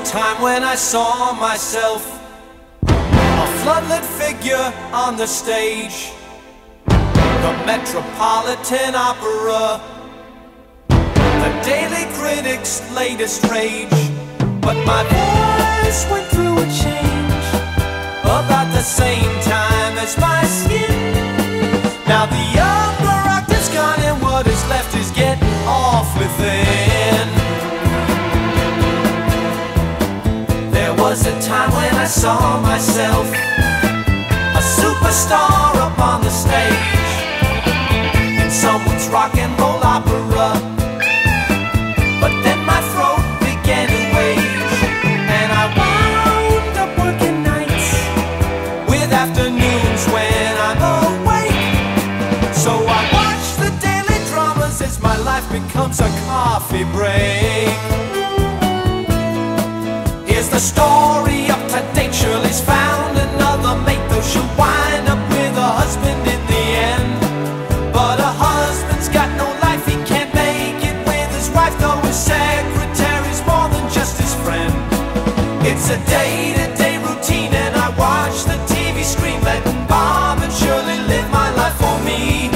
time when I saw myself, a floodlit figure on the stage, the Metropolitan Opera, the Daily Critic's latest rage. But my voice went through a change about the same time as my skin. Now the upper octave's gone and what is left is getting off within. There was a time when I saw myself, a superstar up on the stage, in someone's rock and roll opera. But then my throat began to rage, and I wound up working nights with afternoons when I'm awake. So I watch the daily dramas as my life becomes a coffee break. Here's the story up to date. Shirley's found another mate, though she'll wind up with a husband in the end. But a husband's got no life, he can't make it with his wife, though his secretary's more than just his friend. It's a day-to-day routine, and I watch the TV screen, letting Bob and Shirley live my life for me.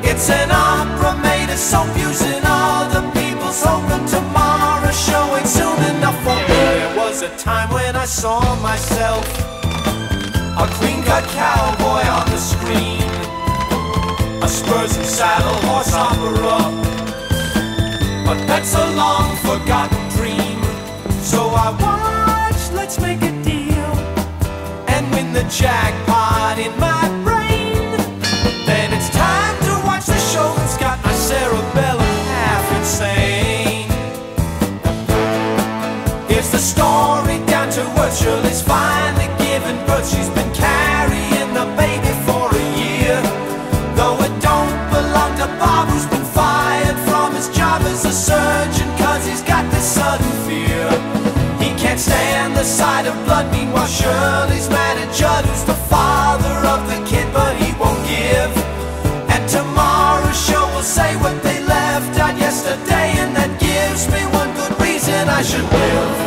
It's an opera made of soap, using other people's hope, and tomorrow's show ain't soon enough for me. There was a time when I saw myself, a clean-cut cowboy on the screen, a Spurs and saddle horse opera. But that's a long forgotten dream. So I watch Let's Make a Deal and win the jackpot in my brain. Then it's time to watch the show that's got my cerebellum half insane. Here's the story down to earth. Shirley's finally given birth. She's been carrying the baby for a year, though it don't belong to Bob, who's been fired from his job as a surgeon, cause he's got this sudden fear. He can't stand the sight of blood. Meanwhile Shirley's mad at Judd, who's the father of the kid, but he won't give. And tomorrow's show will say what they left out yesterday, and that gives me one good reason I should live.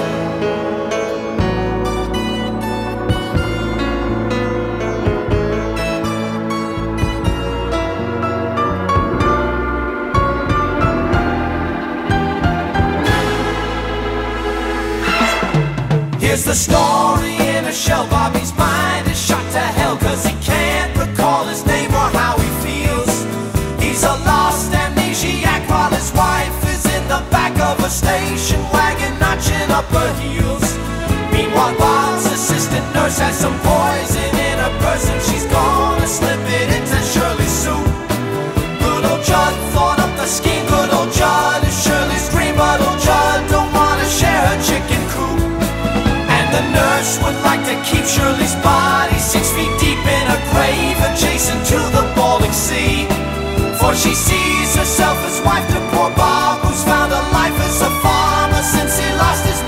Here's the story in a shell. Bobby's mind is shot to hell, cause he can't recall his name or how he feels. He's a lost amnesiac while his wife is in the back of a station wagon, notching up her heels. Meanwhile Bob's assistant nurse has some poison in her purse, and she's gonna slip it into Shirley's soup. Good old Judd thought up the scheme. Good old Judd is Shirley's dream, but old Judd don't wanna share her chicken coop. The nurse would like to keep Shirley's body 6 feet deep in a grave adjacent to the bawling sea, for she sees herself as wife to poor Bob, who's found a life as a farmer since he lost his